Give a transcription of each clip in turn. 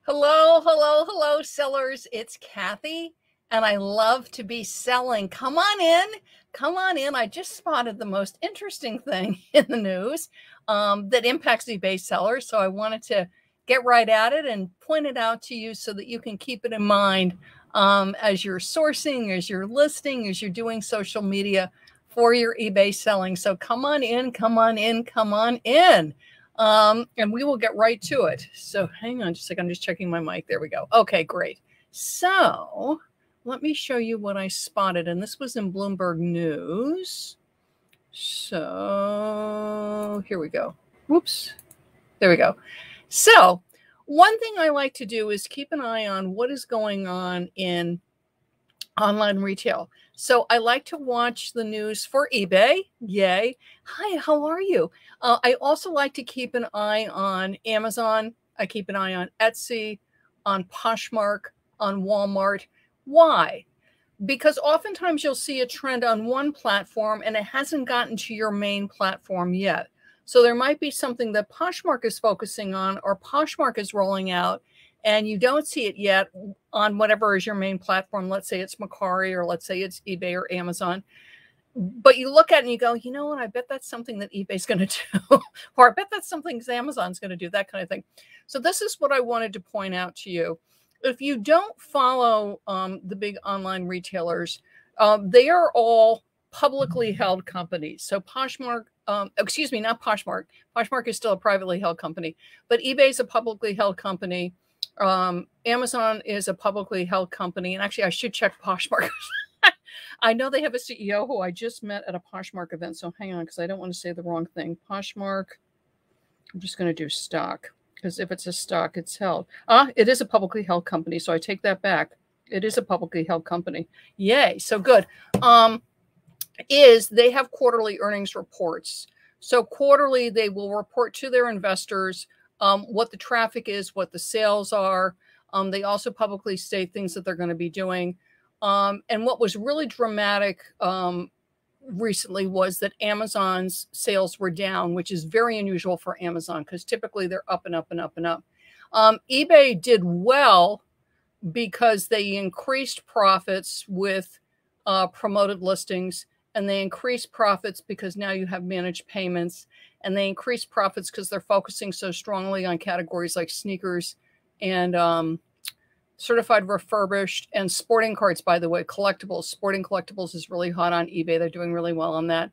Hello, hello, hello, sellers. It's Kathy, and I love to be selling. Come on in. Come on in. I just spotted the most interesting thing in the news that impacts eBay sellers. So I wanted to get right at it and point it out to you so that you can keep it in mind as you're sourcing, as you're listing, as you're doing social media for your eBay selling. So come on in, come on in, come on in. And we will get right to it. So hang on just a second. I'm just checking my mic. There we go. Okay, great. So let me show you what I spotted. And this was in Bloomberg News. So here we go. Whoops. There we go. So one thing I like to do is keep an eye on what is going on in online retail. So I like to watch the news for eBay. Yay. Hi, how are you? I also like to keep an eye on Amazon. I keep an eye on Etsy, on Poshmark, on Walmart. Why? Because oftentimes you'll see a trend on one platform and it hasn't gotten to your main platform yet. So there might be something that Poshmark is focusing on or Poshmark is rolling out, and you don't see it yet on whatever is your main platform. Let's say it's Mercari, or let's say it's eBay or Amazon. But you look at it and you go, you know what? I bet that's something that eBay's going to do. Or I bet that's something Amazon's going to do, that kind of thing. So this is what I wanted to point out to you. If you don't follow the big online retailers, they are all publicly held companies. So Poshmark, excuse me, not Poshmark. Poshmark is still a privately held company, but eBay is a publicly held company. Amazon is a publicly held company. And actually, I should check Poshmark. I know they have a CEO who I just met at a Poshmark event. So hang on, because I don't want to say the wrong thing. Poshmark, I'm just going to do stock, because if it's a stock, it's held. It is a publicly held company. So I take that back. It is a publicly held company. Yay. So good. They have quarterly earnings reports. So quarterly, they will report to their investors what the traffic is, what the sales are. They also publicly state things that they're going to be doing. And what was really dramatic recently was that Amazon's sales were down, which is very unusual for Amazon because typically they're up and up and up and up. eBay did well because they increased profits with promoted listings, and they increased profits because now you have managed payments, and they increased profits because they're focusing so strongly on categories like sneakers and certified refurbished and sporting carts, by the way, collectibles. Sporting collectibles is really hot on eBay. They're doing really well on that.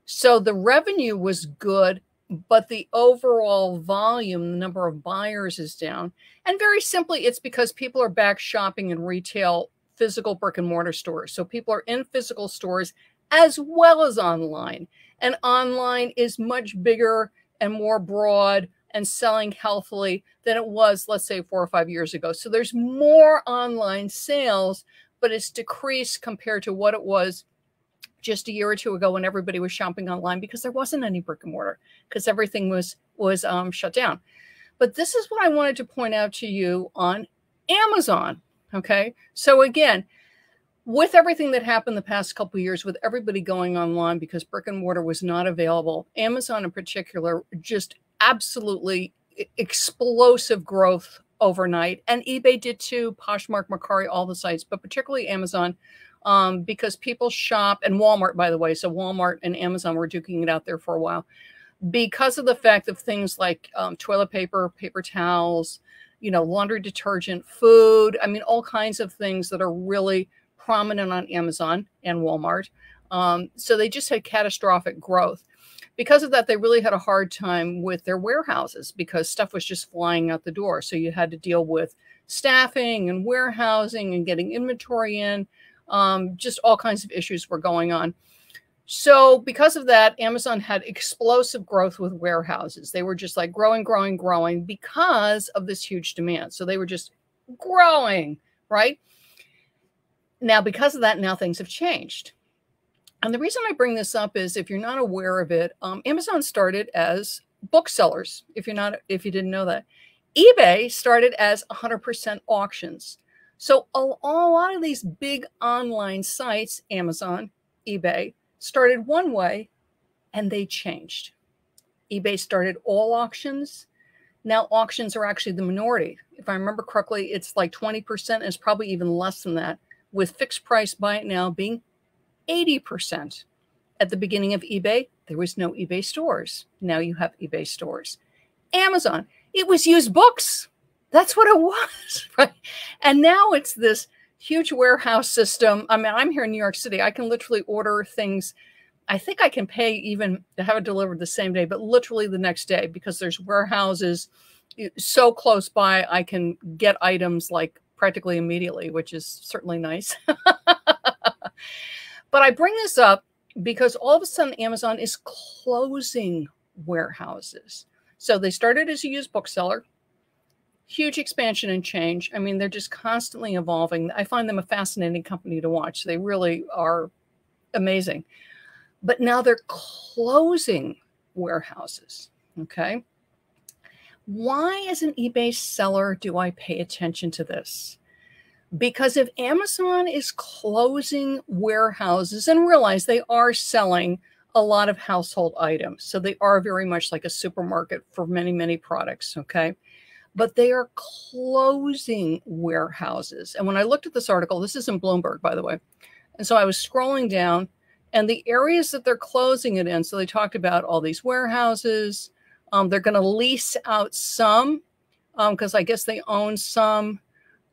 So the revenue was good, but the overall volume, the number of buyers is down. And very simply, it's because people are back shopping in retail, physical brick and mortar stores. So people are in physical stores as well as online. And online is much bigger and more broad and selling healthily than it was, let's say, 4 or 5 years ago. So there's more online sales, but it's decreased compared to what it was just a year or two ago when everybody was shopping online because there wasn't any brick and mortar because everything was shut down. But this is what I wanted to point out to you on Amazon. Okay. So again, with everything that happened the past couple of years, with everybody going online because brick and mortar was not available, Amazon in particular, just absolutely explosive growth overnight. And eBay did too, Poshmark, Mercari, all the sites, but particularly Amazon, because people shop, and Walmart, by the way. So Walmart and Amazon were duking it out there for a while because of the fact of things like toilet paper, paper towels, laundry detergent, food. I mean, all kinds of things that are really prominent on Amazon and Walmart. So they just had catastrophic growth. Because of that, they really had a hard time with their warehouses because stuff was just flying out the door. So you had to deal with staffing and warehousing and getting inventory in. Just all kinds of issues were going on. So because of that, Amazon had explosive growth with warehouses. They were just like growing, growing, growing because of this huge demand. So they were just growing, right? Now, because of that, now things have changed. And the reason I bring this up is if you're not aware of it, Amazon started as booksellers, if you didn't know that. eBay started as 100% auctions. So a lot of these big online sites, Amazon, eBay, started one way and they changed. eBay started all auctions Now auctions are actually the minority. If I remember correctly, it's like 20%, and it's probably even less than that, with fixed price buy it now being 80%. At the beginning of eBay, there was no eBay stores. Now you have eBay stores. Amazon, it was used books. That's what it was, right? And now it's this huge warehouse system. I mean, I'm here in New York City. I can literally order things. I think I can pay even to have it delivered the same day, but literally the next day, because there's warehouses so close by. I can get items like practically immediately, which is certainly nice. But I bring this up because all of a sudden Amazon is closing warehouses. So they started as a used bookseller, huge expansion and change. I mean, they're just constantly evolving. I find them a fascinating company to watch. They really are amazing. But now they're closing warehouses, okay? Why, as an eBay seller, do I pay attention to this? Because if Amazon is closing warehouses, and realize they are selling a lot of household items, so they are very much like a supermarket for many, many products, okay? But they are closing warehouses. And when I looked at this article, this is in Bloomberg, by the way, and so I was scrolling down, and the areas that they're closing it in, so they talked about all these warehouses. They're going to lease out some, because I guess they own some,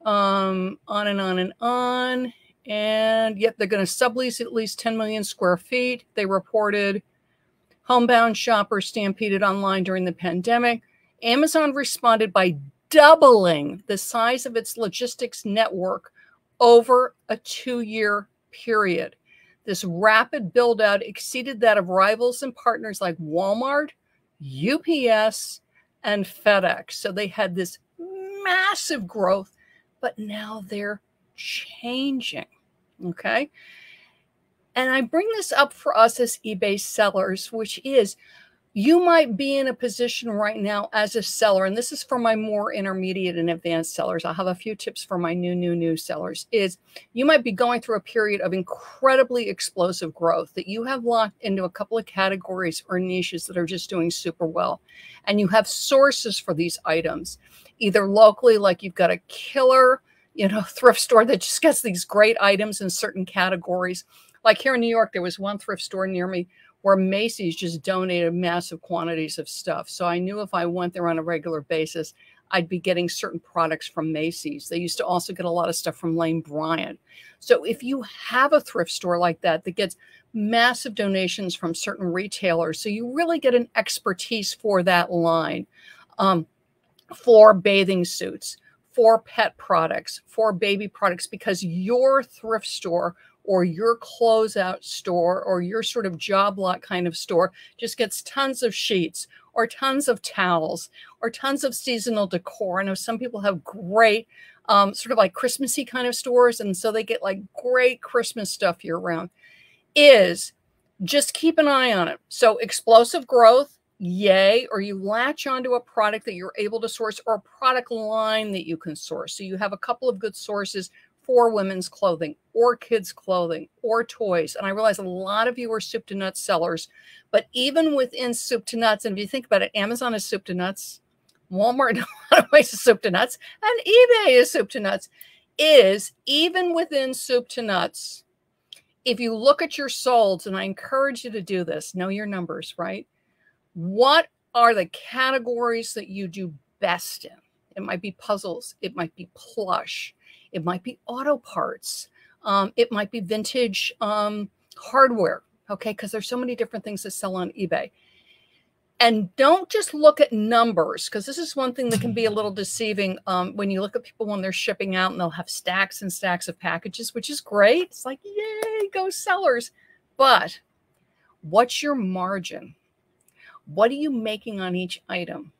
on and on and on. And yet they're going to sublease at least 10 million square feet. They reported homebound shoppers stampeded online during the pandemic. Amazon responded by doubling the size of its logistics network over a 2-year period. This rapid build out exceeded that of rivals and partners like Walmart, UPS, and FedEx. So they had this massive growth, but now they're changing, okay? And I bring this up for us as eBay sellers, which is, you might be in a position right now as a seller, and this is for my more intermediate and advanced sellers. I'll have a few tips for my new sellers, is you might be going through a period of incredibly explosive growth that you have locked into a couple of categories or niches that are just doing super well. And you have sources for these items, either locally, like you've got a killer, thrift store that just gets these great items in certain categories. Like here in New York, there was one thrift store near me where Macy's just donated massive quantities of stuff. So I knew if I went there on a regular basis, I'd be getting certain products from Macy's. They used to also get a lot of stuff from Lane Bryant. So if you have a thrift store like that that gets massive donations from certain retailers, so you really get an expertise for that line, for bathing suits, for pet products, for baby products, because your thrift store or your closeout store or your sort of job lot kind of store just gets tons of sheets or tons of towels or tons of seasonal decor. I know some people have great sort of like Christmassy kind of stores, and so they get like great Christmas stuff year round. Is just keep an eye on it. So explosive growth, yay, or you latch onto a product that you're able to source or a product line that you can source. So you have a couple of good sources for women's clothing or kids clothing or toys. And I realize a lot of you are soup to nuts sellers, but even within soup to nuts, and if you think about it, Amazon is soup to nuts, Walmart in a lot of ways is soup to nuts, and eBay is soup to nuts, is even within soup to nuts, if you look at your solds, and I encourage you to do this, know your numbers, right? What are the categories that you do best in? It might be puzzles. It might be plush. It might be auto parts. It might be vintage hardware, okay? Because there's so many different things that sell on eBay. And don't just look at numbers, because this is one thing that can be a little deceiving when you look at people when they're shipping out and they'll have stacks and stacks of packages, which is great. It's like, yay, go sellers. But what's your margin? What are you making on each item?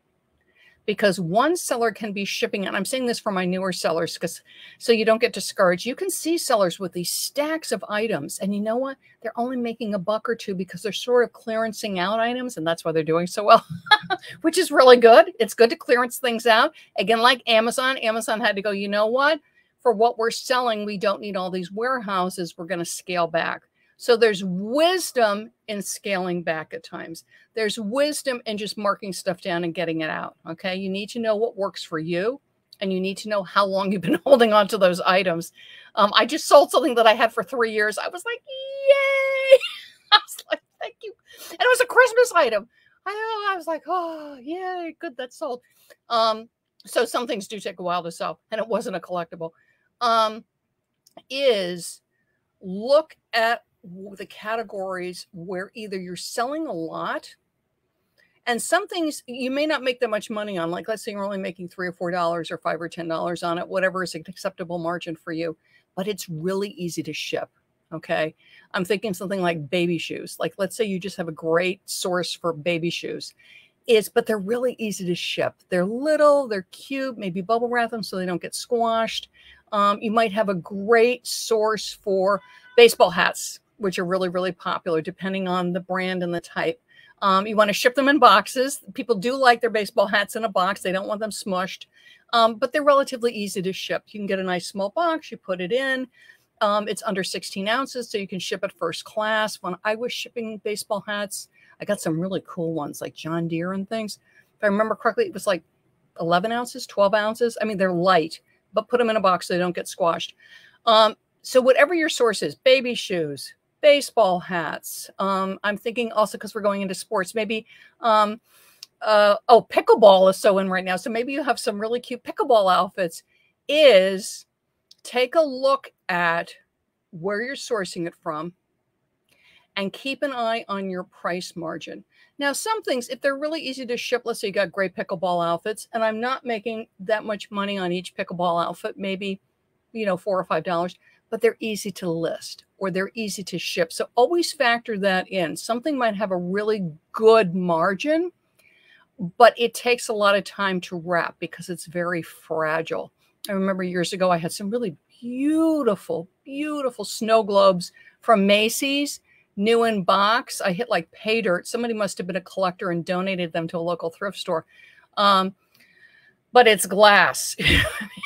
Because one seller can be shipping, and I'm saying this for my newer sellers, because so you don't get discouraged. You can see sellers with these stacks of items, and you know what? They're only making $1 or $2 because they're sort of clearancing out items, and that's why they're doing so well, which is really good. It's good to clearance things out. Again, like Amazon had to go, you know what? For what we're selling, we don't need all these warehouses. We're going to scale back. So there's wisdom in scaling back at times. There's wisdom in just marking stuff down and getting it out. Okay. You need to know what works for you, and you need to know how long you've been holding on to those items. I just sold something that I had for 3 years. I was like, yay. I was like, thank you. And it was a Christmas item. I was like, oh, yay, good, that's sold. So some things do take a while to sell, and it wasn't a collectible. Is look at the categories where either you're selling a lot, and some things you may not make that much money on. Like, let's say you're only making $3 or $4 or $5 or $10 on it, whatever is an acceptable margin for you, but it's really easy to ship. Okay. I'm thinking something like baby shoes. Like, let's say you just have a great source for baby shoes. But they're really easy to ship. They're little, they're cute, maybe bubble wrap them so they don't get squashed. You might have a great source for baseball hats, which are really, really popular depending on the brand and the type. You want to ship them in boxes. People do like their baseball hats in a box. They don't want them smushed, but they're relatively easy to ship. You can get a nice small box, you put it in. It's under 16 ounces, so you can ship it first class. When I was shipping baseball hats, I got some really cool ones like John Deere and things. If I remember correctly, it was like 11 ounces, 12 ounces. I mean, they're light, but put them in a box so they don't get squashed. So whatever your source is, baby shoes, baseball hats. I'm thinking also, because we're going into sports, maybe, pickleball is so in right now. So maybe you have some really cute pickleball outfits. Take a look at where you're sourcing it from and keep an eye on your price margin. Now, some things, if they're really easy to ship, let's say you got great pickleball outfits, and I'm not making that much money on each pickleball outfit, maybe, $4 or $5, but they're easy to list or they're easy to ship. So always factor that in. Something might have a really good margin, but it takes a lot of time to wrap because it's very fragile. I remember years ago, I had some really beautiful, beautiful snow globes from Macy's, new in box. I hit like pay dirt. Somebody must have been a collector and donated them to a local thrift store. But it's glass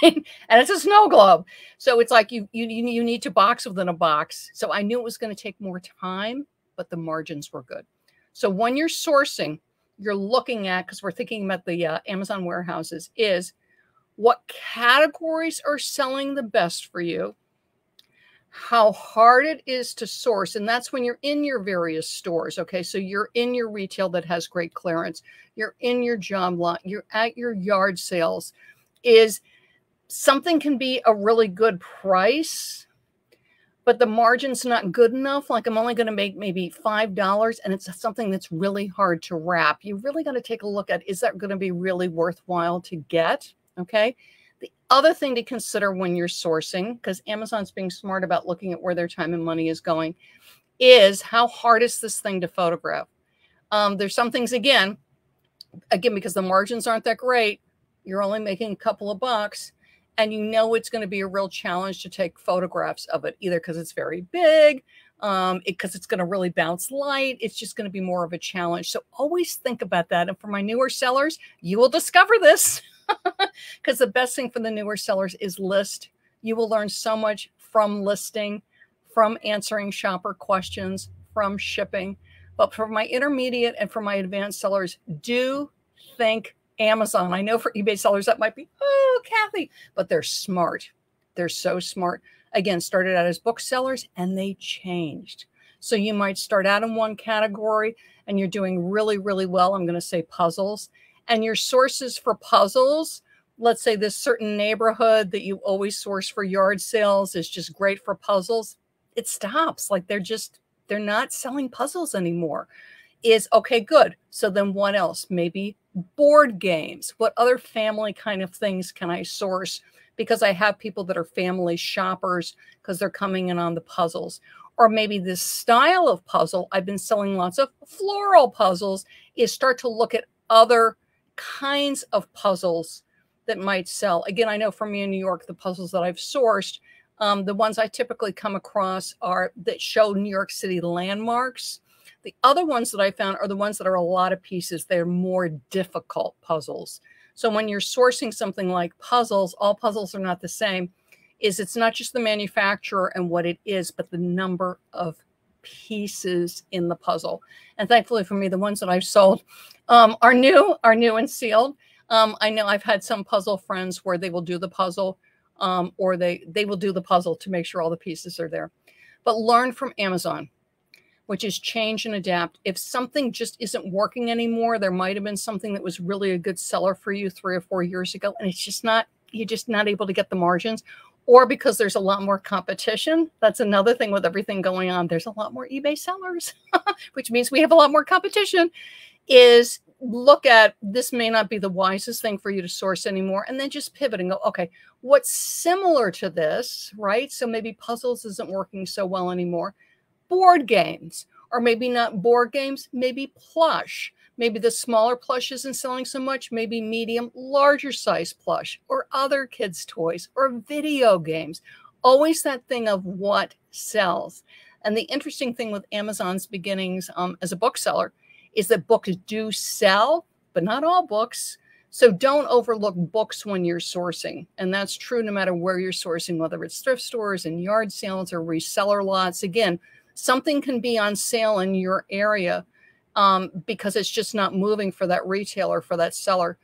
and it's a snow globe. So it's like you need to box within a box. So I knew it was going to take more time, but the margins were good. So when you're sourcing, you're looking at, because we're thinking about the Amazon warehouses, is what categories are selling the best for you, how hard it is to source. And that's when you're in your various stores. Okay. So you're in your retail that has great clearance. You're in your job lot. You're at your yard sales. Is something can be a really good price, but the margin's not good enough. Like, I'm only going to make maybe $5 and it's something that's really hard to wrap. You really got to take a look at, is that going to be really worthwhile to get? Okay. The other thing to consider when you're sourcing, because Amazon's being smart about looking at where their time and money is going, is how hard is this thing to photograph? There's some things, again, because the margins aren't that great, you're only making a couple of bucks, and it's going to be a real challenge to take photographs of it, either because it's very big, because it's going to really bounce light. It's just going to be more of a challenge. So always think about that. And for my newer sellers, you will discover this. Because the best thing for the newer sellers is list. You will learn so much from listing, from answering shopper questions, from shipping. But for my intermediate and for my advanced sellers, do think Amazon. I know for eBay sellers, that might be, oh, Kathy, but they're smart. They're so smart. Again, started out as booksellers and they changed. So you might start out in one category and you're doing really, really well. I'm going to say puzzles. And your sources for puzzles, let's say this certain neighborhood that you always source for yard sales is just great for puzzles. It stops. Like, they're not selling puzzles anymore. Is okay, good. So then what else? Maybe board games. What other family kind of things can I source? Because I have people that are family shoppers because they're coming in on the puzzles. Or maybe this style of puzzle, I've been selling lots of floral puzzles, is start to look at other kinds of puzzles that might sell. Again, I know for me in New York, the puzzles that I've sourced, the ones I typically come across are that show New York City landmarks. The other ones that I found are the ones that are a lot of pieces. They're more difficult puzzles. So when you're sourcing something like puzzles, all puzzles are not the same. It's not just the manufacturer and what it is, but the number of pieces in the puzzle. And thankfully for me, the ones that I've sold are new and sealed. I know I've had some puzzle friends where they will do the puzzle, or they will do the puzzle to make sure all the pieces are there. But learn from Amazon, which is change and adapt. If something just isn't working anymore, there might have been something that was really a good seller for you 3 or 4 years ago, and it's just not, you're just not able to get the margins, or because there's a lot more competition. That's another thing with everything going on. There's a lot more eBay sellers, which means we have a lot more competition. Is look at, this may not be the wisest thing for you to source anymore, and then just pivot and go, okay, what's similar to this, right? So maybe puzzles isn't working so well anymore. Board games, or maybe not board games, maybe plush. Maybe the smaller plush isn't selling so much, maybe medium, larger size plush, or other kids' toys, or video games. Always that thing of what sells. And the interesting thing with Amazon's beginnings as a bookseller is that books do sell, but not all books. So don't overlook books when you're sourcing. And that's true no matter where you're sourcing, whether it's thrift stores and yard sales or reseller lots. Again, something can be on sale in your area because it's just not moving for that retailer, for that seller,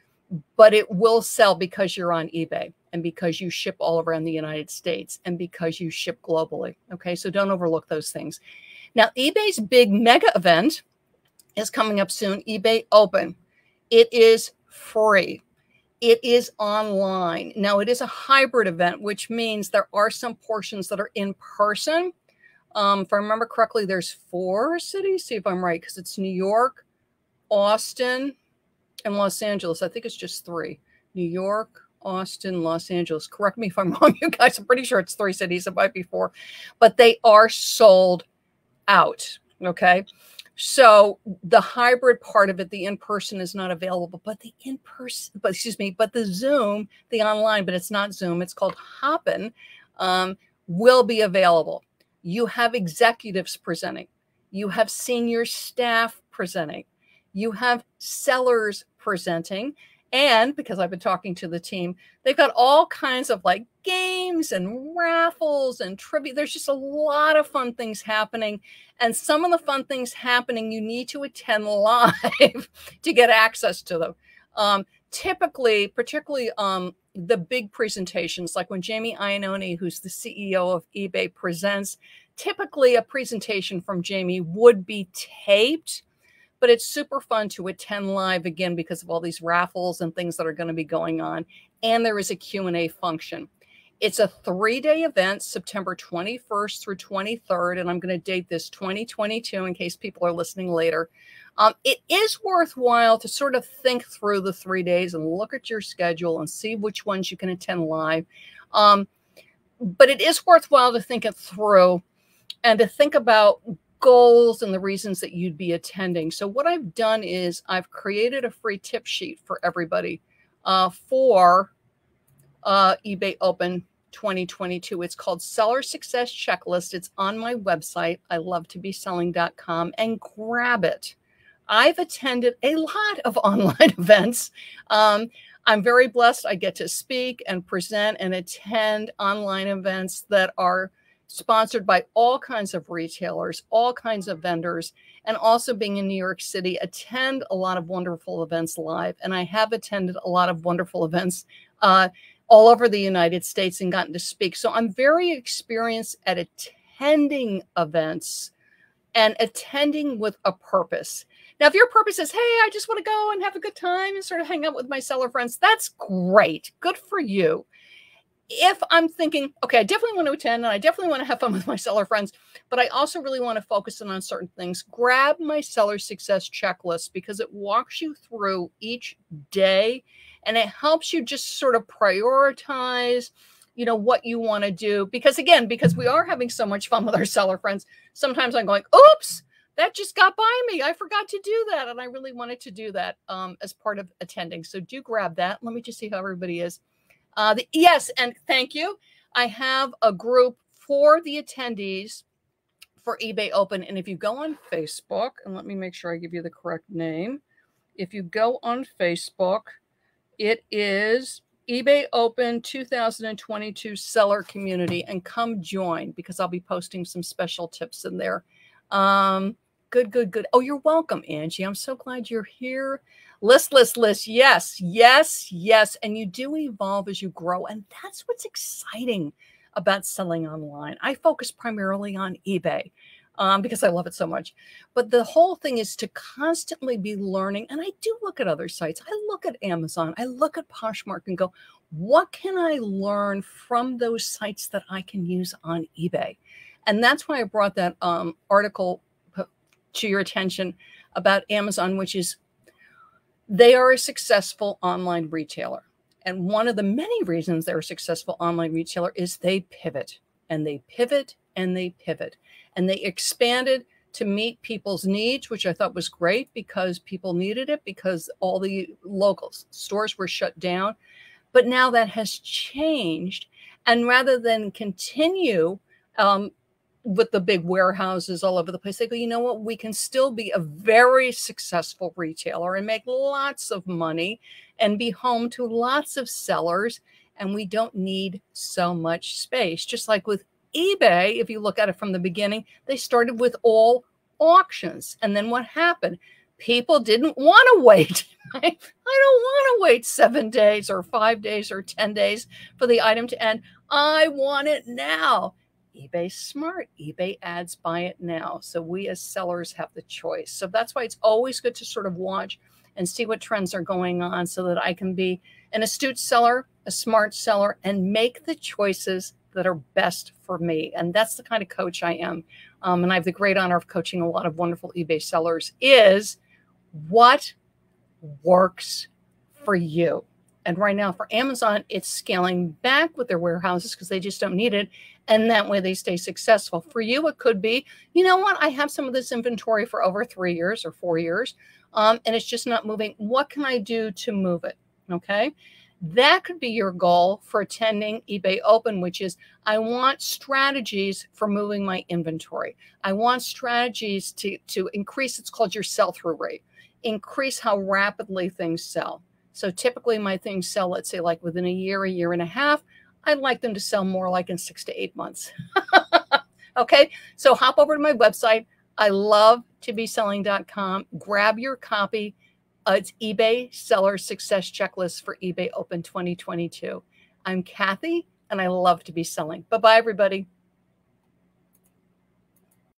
but it will sell because you're on eBay and because you ship all around the United States and because you ship globally. Okay, so don't overlook those things. Now, eBay's big mega event is coming up soon, eBay Open. It is free. It is online. Now, it is a hybrid event, which means there are some portions that are in person. If I remember correctly, there's 4 cities. See if I'm right, because it's New York, Austin, and Los Angeles. I think it's just 3. New York, Austin, Los Angeles. Correct me if I'm wrong, you guys. I'm pretty sure it's 3 cities. It might be 4. But they are sold out, okay? So the hybrid part of it, the in-person is not available, but the in-person, but the Zoom, the online, but it's not Zoom, it's called Hopin, will be available. You have executives presenting. You have senior staff presenting. You have sellers presenting. And because I've been talking to the team, they've got all kinds of like games and raffles and trivia. There's just a lot of fun things happening. And some of the fun things happening, you need to attend live to get access to them. Typically, particularly the big presentations, like when Jamie Iannone, who's the CEO of eBay, presents, typically a presentation from Jamie would be taped, but it's super fun to attend live again because of all these raffles and things that are going to be going on. And there is a Q&A function. It's a 3-day event, September 21st through 23rd, and I'm going to date this 2022 in case people are listening later. It is worthwhile to sort of think through the 3 days and look at your schedule and see which ones you can attend live. But it is worthwhile to think it through and to think about goals and the reasons that you'd be attending. So what I've done is I've created a free tip sheet for everybody for eBay Open 2022. It's called Seller Success Checklist. It's on my website, ilovetobeselling.com, and grab it. I've attended a lot of online events. I'm very blessed. I get to speak and present and attend online events that are sponsored by all kinds of retailers, all kinds of vendors, and also being in New York City, attend a lot of wonderful events live. And I have attended a lot of wonderful events all over the United States and gotten to speak. So I'm very experienced at attending events and attending with a purpose. Now, if your purpose is, hey, I just want to go and have a good time and sort of hang out with my seller friends, that's great. Good for you. If I'm thinking, okay, I definitely want to attend and I definitely want to have fun with my seller friends, but I also really want to focus in on certain things, grab my Seller Success Checklist because it walks you through each day and it helps you just sort of prioritize, you know, what you want to do. Because again, because we are having so much fun with our seller friends, sometimes I'm going, oops, that just got by me. I forgot to do that. And I really wanted to do that as part of attending. So do grab that. Let me just see how everybody is. Yes, and thank you. I have a group for the attendees for eBay Open. And if you go on Facebook, and let me make sure I give you the correct name. If you go on Facebook, it is eBay Open 2022 Seller Community, and come join because I'll be posting some special tips in there. Good, good, good. Oh, you're welcome, Angie. I'm so glad you're here. List, list, list. Yes, yes, yes. And you do evolve as you grow. And that's what's exciting about selling online. I focus primarily on eBay because I love it so much. But the whole thing is to constantly be learning. And I do look at other sites. I look at Amazon. I look at Poshmark and go, what can I learn from those sites that I can use on eBay? And that's why I brought that article to your attention about Amazon, which is they are a successful online retailer. And one of the many reasons they're a successful online retailer is they pivot and they pivot and they pivot. And they expanded to meet people's needs, which I thought was great because people needed it because all the local stores were shut down. But now that has changed. And rather than continue with the big warehouses all over the place, they go, you know what, we can still be a very successful retailer and make lots of money and be home to lots of sellers. And we don't need so much space. Just like with eBay, if you look at it from the beginning, they started with all auctions. And then what happened? People didn't want to wait. I don't want to wait 7 days or 5 days or 10 days for the item to end. I want it now. eBay's smart. eBay ads buy it now. So we as sellers have the choice. So that's why it's always good to sort of watch and see what trends are going on so that I can be an astute seller, a smart seller, and make the choices that are best for me. And that's the kind of coach I am. And I have the great honor of coaching a lot of wonderful eBay sellers is what works for you. And right now for Amazon, it's scaling back with their warehouses because they just don't need it. And that way they stay successful. For you, it could be, you know what, I have some of this inventory for over 3 years or 4 years, and it's just not moving. What can I do to move it? Okay. That could be your goal for attending eBay Open, which is I want strategies for moving my inventory. I want strategies to increase, it's called your sell-through rate, increase how rapidly things sell. So typically my things sell, let's say like within a year and a half. I'd like them to sell more like in 6 to 8 months. Okay, so hop over to my website. I love tobeselling.com. Grab your copy. It's eBay Seller Success Checklist for eBay Open 2022. I'm Kathy, and I love to be selling. Bye-bye, everybody.